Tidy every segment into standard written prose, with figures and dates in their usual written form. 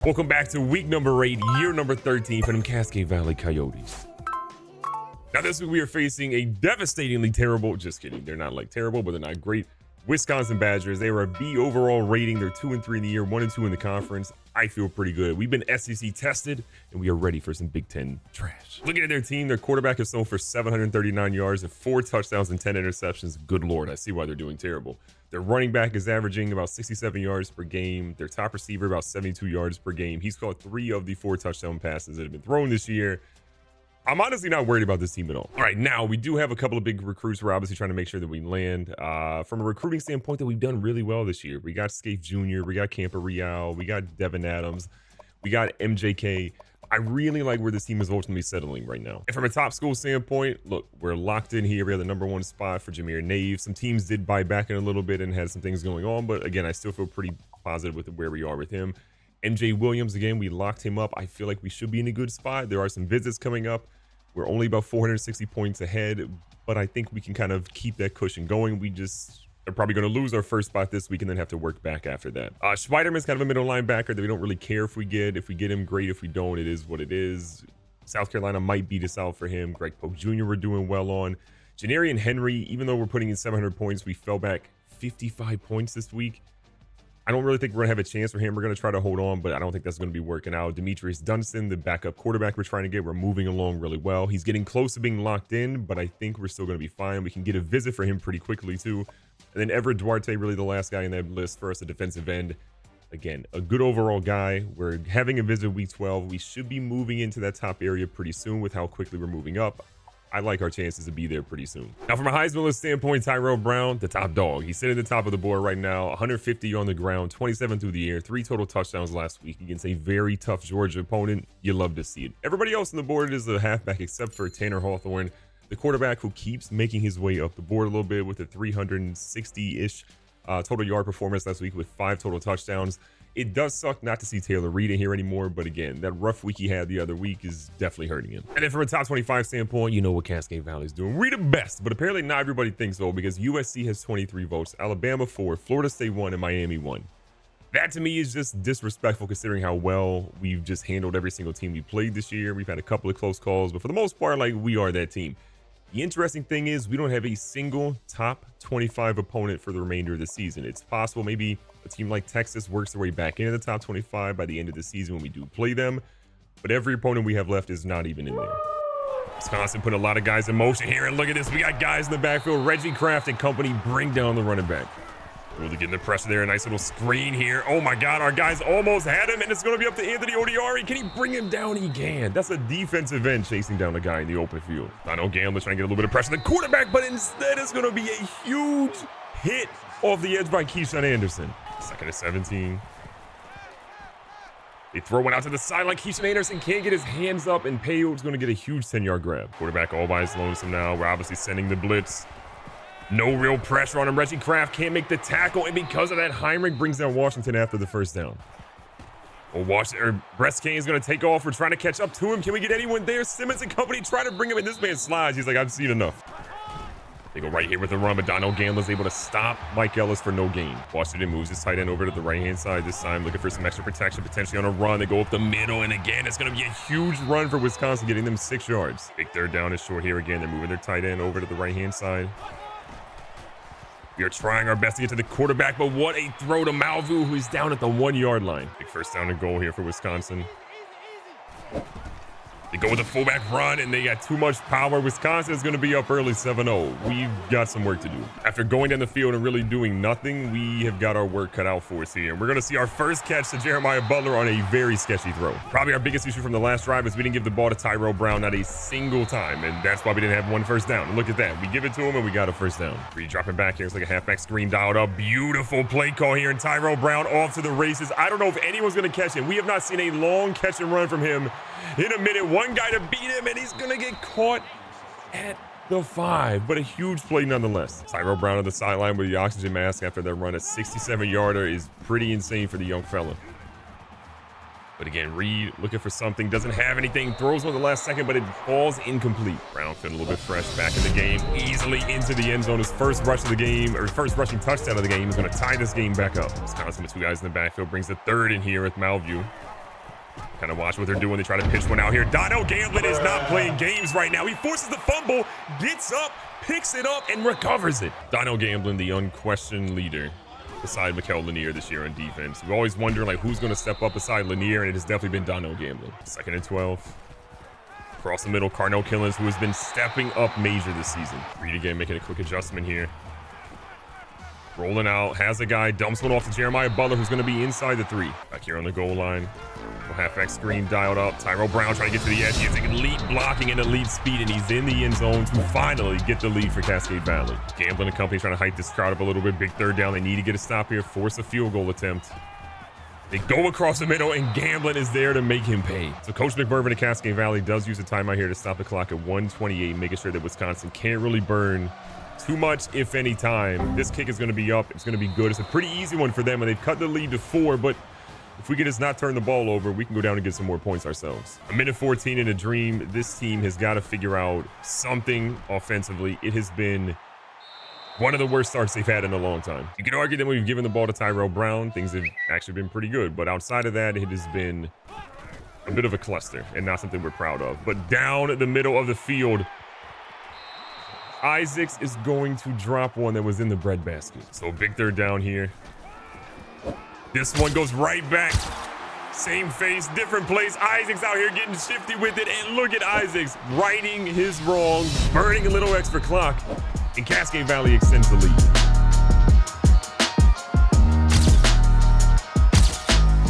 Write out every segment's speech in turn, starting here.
Welcome back to week number 8, year number 13 for them Cascade Valley Coyotes. Now this week we are facing a devastatingly terrible, just kidding, they're not like terrible, but they're not great, Wisconsin Badgers. They were a B overall rating. They're 2-3 in the year, 1-2 in the conference. I feel pretty good. We've been SEC tested, and we are ready for some Big Ten trash. Looking at their team, their quarterback is thrown for 739 yards and 4 touchdowns and 10 interceptions. Good Lord, I see why they're doing terrible. Their running back is averaging about 67 yards per game. Their top receiver about 72 yards per game. He's caught 3 of the 4 touchdown passes that have been thrown this year. I'm honestly not worried about this team at all. All right, now we do have a couple of big recruits. We're obviously trying to make sure that we land. From a recruiting standpoint, that we've done really well this year. We got Scaife Jr., we got Camper Real, we got Devin Adams, we got MJK. I really like where this team is ultimately settling right now. And from a top school standpoint, look, we're locked in here. We have the #1 spot for Jameer Nave. Some teams did buy back in a little bit and had some things going on, but again, I still feel pretty positive with where we are with him. MJ Williams, again, we locked him up. I feel like we should be in a good spot. There are some visits coming up. We're only about 460 points ahead, but I think we can kind of keep that cushion going. We just are probably going to lose our first spot this week and then have to work back after that. Schweiderman's kind of a middle linebacker that we don't really care if we get. If we get him, great. If we don't, it is what it is. South Carolina might beat us out for him. Greg Pope Jr. we're doing well on. Janarian Henry, even though we're putting in 700 points, we fell back 55 points this week. I don't really think we're going to have a chance for him. We're going to try to hold on, but I don't think that's going to be working out. Demetrius Dunstan, the backup quarterback we're trying to get, we're moving along really well. He's getting close to being locked in, but I think we're still going to be fine. We can get a visit for him pretty quickly, too. And then Everett Duarte, really the last guy in that list for us, a defensive end. Again, a good overall guy. We're having a visit week 12. We should be moving into that top area pretty soon with how quickly we're moving up. I like our chances to be there pretty soon. Now, from a Heisman list standpoint, Tyrell Brown, the top dog. He's sitting at the top of the board right now, 150 on the ground, 27 through the air, 3 total touchdowns last week against a very tough Georgia opponent. You love to see it. Everybody else on the board is a halfback except for Tanner Hawthorne, the quarterback who keeps making his way up the board a little bit with a 360-ish total yard performance last week with 5 total touchdowns. It does suck not to see Taylor Reed in here anymore, but again, that rough week he had the other week is definitely hurting him. And then from a top 25 standpoint, you know what Cascade Valley is doing. We're the best, but apparently not everybody thinks so because USC has 23 votes, Alabama 4, Florida State 1, and Miami 1. That to me is just disrespectful considering how well we've just handled every single team we played this year. We've had a couple of close calls, but for the most part, like, we are that team. The interesting thing is we don't have a single top 25 opponent for the remainder of the season. It's possible maybe a team like Texas works their way back into the top 25 by the end of the season when we do play them, but every opponent we have left is not even in there. Wisconsin put a lot of guys in motion here, and look at this. We got guys in the backfield. Reggie Kraft and company bring down the running back. Really getting the pressure there. A nice little screen here. Oh my God, our guys almost had him, and it's going to be up to Anthony Odiari. Can he bring him down? He can. That's a defensive end chasing down a guy in the open field. I know Gambler's trying to get a little bit of pressure on the quarterback, but instead it's going to be a huge hit off the edge by Keyshawn Anderson. 2nd and 17. They throw one out to the side like Keyshawn Anderson can't get his hands up, and Payo's going to get a huge 10-yard grab. Quarterback all by his lonesome now. We're obviously sending the blitz. No real pressure on him. Reggie Kraft can't make the tackle, and because of that, Heinrich brings down Washington after the first down. Well, Brescane is going to take off. We're trying to catch up to him. Can we get anyone there? Simmons and company trying to bring him in. This man slides. He's like, I've seen enough. They go right here with the run, but Donald Gambler's able to stop Mike Ellis for no gain. Washington moves his tight end over to the right-hand side this time, looking for some extra protection, potentially on a run. They go up the middle, and again, it's going to be a huge run for Wisconsin, getting them 6 yards. Big third down is short here again. They're moving their tight end over to the right-hand side. We are trying our best to get to the quarterback, but what a throw to Malvu, who is down at the 1-yard line. Big first down and goal here for Wisconsin. They go with a fullback run, and they got too much power. Wisconsin is going to be up early 7-0. We've got some work to do. After going down the field and really doing nothing, we have got our work cut out for us here. We're going to see our first catch to Jeremiah Butler on a very sketchy throw. Probably our biggest issue from the last drive is we didn't give the ball to Tyrell Brown not a single time, and that's why we didn't have 1 first down. And look at that. We give it to him, and we got a first down. Reed dropping back here. It's like a halfback screen dialed up. Beautiful play call here, and Tyrell Brown off to the races. I don't know if anyone's going to catch him. We have not seen a long catch and run from him in a minute. One guy to beat him, and he's gonna get caught at the 5, but a huge play nonetheless. Tyrell Brown on the sideline with the oxygen mask after that run. A 67-yarder is pretty insane for the young fella. But again, Reed looking for something, doesn't have anything, throws on the last second, but it falls incomplete. Brown feeling a little bit fresh, back in the game, easily into the end zone. His first rush of the game, or first rushing touchdown of the game, is going to tie this game back up. Wisconsin with 2 guys in the backfield brings the 3rd in here with Malvu. Kind of watch what they're doing. They try to pitch one out here. Dino Gamblin is not playing games right now. He forces the fumble, gets up, picks it up, and recovers it. Dino Gamblin, the unquestioned leader beside Mikel Lanier this year on defense. We always wonder like who's going to step up beside Lanier, and it has definitely been Dino Gamblin. 2nd and 12. Across the middle, Carnell Killens, who has been stepping up major this season. Reed again making a quick adjustment here. Rolling out, has a guy, dumps one off to Jeremiah Butler, who's going to be inside the 3. Back here on the goal line. Halfback screen dialed up. Tyrell Brown trying to get to the edge. He has elite blocking and elite speed, and he's in the end zone to finally get the lead for Cascade Valley. Gamblin and company trying to hype this crowd up a little bit. Big 3rd down. They need to get a stop here, force a field goal attempt. They go across the middle, and Gamblin is there to make him pay. So Coach McMervin of Cascade Valley does use a timeout here to stop the clock at 1:28, making sure that Wisconsin can't really burn too much, if any, time. This kick is going to be up. It's going to be good. It's a pretty easy one for them, and they've cut the lead to 4, but if we can just not turn the ball over, we can go down and get some more points ourselves. A minute 14 in a dream. This team has got to figure out something offensively. It has been one of the worst starts they've had in a long time. You could argue that when we've given the ball to Tyrell Brown, things have actually been pretty good. But outside of that, it has been a bit of a cluster and not something we're proud of. But down the middle of the field, Isaacs is going to drop one that was in the breadbasket. So big 3rd down here. This one goes right back. Same face, different place. Isaacs out here getting shifty with it. And look at Isaacs righting his wrong, burning a little extra clock. And Cascade Valley extends the lead.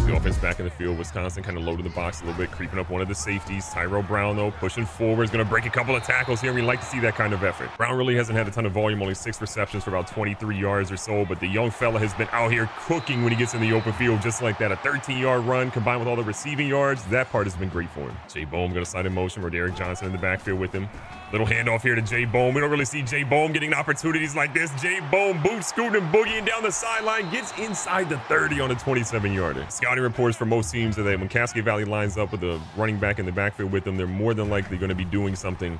The offense back in the field. Wisconsin kind of loaded the box a little bit, creeping up one of the safeties. Tyrell Brown, though, pushing forward. Is going to break a couple of tackles here. We like to see that kind of effort. Brown really hasn't had a ton of volume, only 6 receptions for about 23 yards or so, but the young fella has been out here cooking when he gets in the open field just like that. A 13-yard run combined with all the receiving yards. That part has been great for him. Jay Bohm going to slide in motion. Roderick Johnson in the backfield with him. Little handoff here to Jay Bohm. We don't really see Jay Bohm getting opportunities like this. Jay Bohm boot scooting and boogieing down the sideline, gets inside the 30 on a 27-yarder. Scouting reports for most teams are that when Cascade Valley lines up with a running back in the backfield with them, they're more than likely going to be doing something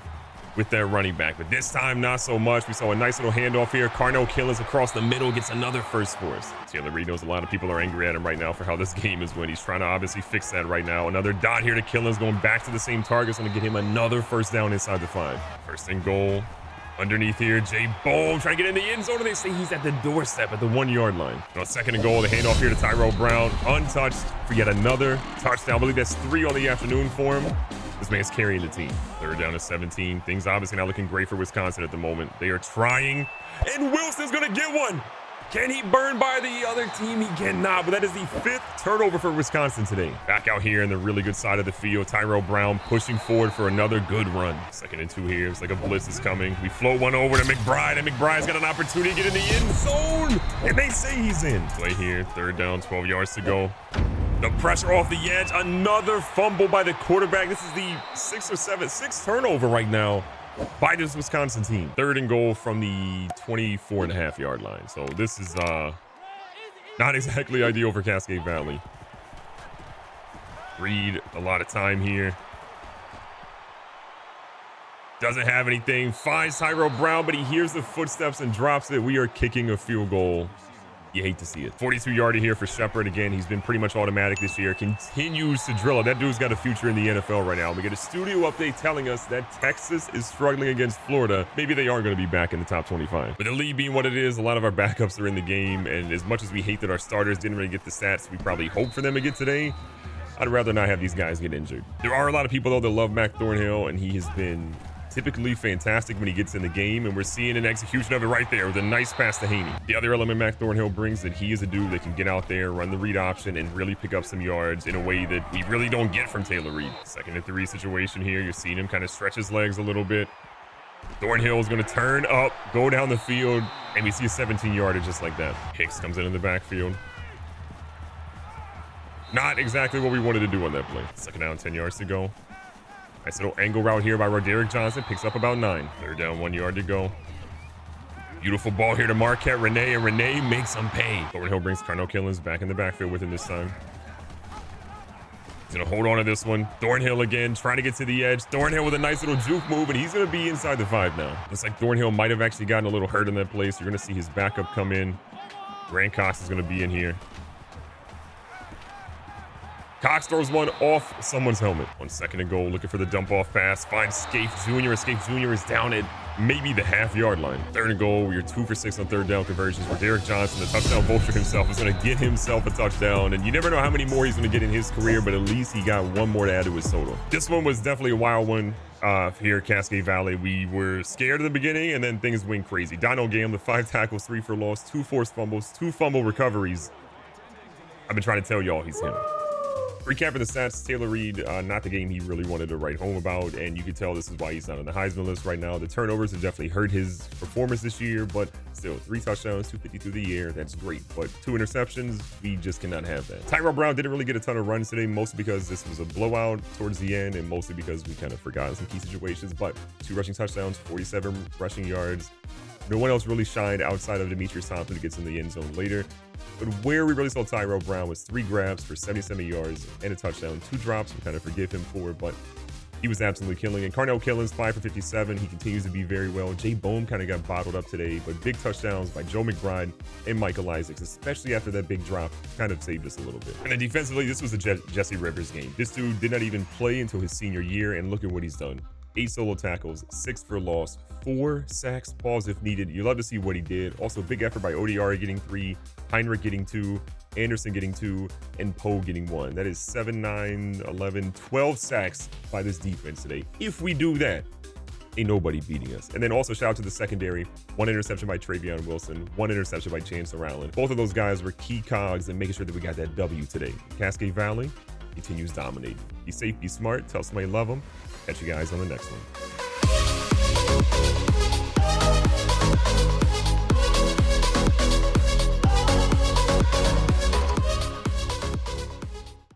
with their running back. But this time, not so much. We saw a nice little handoff here. Carnell Killens across the middle gets another first for us. Taylor Reed knows a lot of people are angry at him right now for how this game is went. He's trying to obviously fix that right now. Another dot here to Killens, going back to the same target. It's going to get him another 1st down inside the 5. 1st and goal. Underneath here, Jay Bohm trying to get in the end zone, and they say he's at the doorstep at the 1-yard line. On 2nd and goal, the handoff here to Tyrell Brown, untouched for yet another touchdown. I believe that's 3 on the afternoon for him. This man's carrying the team. 3rd down to 17. Things obviously not looking great for Wisconsin at the moment. They are trying, and Wilson's going to get one. Can he burn by the other team? He cannot, but that is the 5th turnover for Wisconsin today. Back out here in the really good side of the field, Tyrell Brown pushing forward for another good run. 2nd and 2 here. It's like a blitz is coming. We float one over to McBride, and McBride's got an opportunity to get in the end zone, and they say he's in. Play here, 3rd down, 12 yards to go. The pressure off the edge. Another fumble by the quarterback. This is the 6th turnover right now by this Wisconsin team. 3rd and goal from the 24.5-yard line. So this is not exactly ideal for Cascade Valley. Reed, a lot of time here. Doesn't have anything. Finds Tyrell Brown, but he hears the footsteps and drops it. We are kicking a field goal. You hate to see it. 42-yarder here for Shepard. Again, he's been pretty much automatic this year. Continues to drill it. That dude's got a future in the NFL right now. We get a studio update telling us that Texas is struggling against Florida. Maybe they are going to be back in the top 25. But the league being what it is, a lot of our backups are in the game. And as much as we hate that our starters didn't really get the stats we probably hoped for them to get today, I'd rather not have these guys get injured. There are a lot of people, though, that love Mac Thornhill, and he has been typically fantastic when he gets in the game, and we're seeing an execution of it right there with a nice pass to Haney. The other element Mac Thornhill brings that he is a dude that can get out there, run the read option, and really pick up some yards in a way that we really don't get from Taylor Reed. 2nd and 3 situation here. You're seeing him kind of stretch his legs a little bit. Thornhill is going to turn up, go down the field, and we see a 17-yarder just like that. Hicks comes in the backfield. Not exactly what we wanted to do on that play. 2nd down, 10 yards to go. Nice little angle route here by Roderick Johnson. Picks up about 9. 3rd down, 1 yard to go. Beautiful ball here to Marquette Renee, and Renee makes him pay. Thornhill brings Carnell Killens back in the backfield with him this time. He's going to hold on to this one. Thornhill again, trying to get to the edge. Thornhill with a nice little juke move, and he's going to be inside the 5 now. Looks like Thornhill might have actually gotten a little hurt in that place. You're going to see his backup come in. Grant Cox is going to be in here. Cox throws one off someone's helmet. 1 second to go, looking for the dump off pass. Finds Scaife Jr. Scaife Jr. is down at maybe the half-yard line. 3rd and goal, you're 2 for 6 on 3rd down conversions, where Derek Johnson, the touchdown vulture himself, is going to get himself a touchdown. And you never know how many more he's going to get in his career, but at least he got one more to add to his total. This one was definitely a wild one. Here at Cascade Valley, we were scared at the beginning, and then things went crazy. Dino Gam, the 5 tackles, 3 for loss, 2 forced fumbles, 2 fumble recoveries. I've been trying to tell y'all he's him. Recapping the stats, Taylor Reed, not the game he really wanted to write home about, and you can tell this is why he's not on the Heisman list right now. The turnovers have definitely hurt his performance this year, but still, 3 touchdowns, 250 through the air, that's great. But 2 interceptions, we just cannot have that. Tyrell Brown didn't really get a ton of runs today, mostly because this was a blowout towards the end, and mostly because we kind of forgot some key situations, but 2 rushing touchdowns, 47 rushing yards. No one else really shined outside of Demetrius Thompson who gets in the end zone later. But where we really saw Tyrell Brown was 3 grabs for 77 yards and a touchdown. 2 drops we kind of forgive him for, but he was absolutely killing. And Carnell Killens, 5 for 57. He continues to be very well. Jay Bohm kind of got bottled up today, but big touchdowns by Joe McBride and Michael Isaacs, especially after that big drop, kind of saved us a little bit. And then defensively, this was a Jesse Rivers game. This dude did not even play until his senior year, and look at what he's done. 8 solo tackles, 6 for loss, 4 sacks, pause if needed. You love to see what he did. Also, big effort by Odiari getting 3, Heinrich getting 2, Anderson getting 2, and Poe getting 1. That is 7, 9, 11, 12 sacks by this defense today. If we do that, ain't nobody beating us. And then also shout out to the secondary. 1 interception by Travion Wilson, 1 interception by Chancellor Allen. Both of those guys were key cogs in making sure that we got that W today. Cascade Valley continues dominating. Be safe, be smart, tell somebody you love them. Catch you guys on the next one.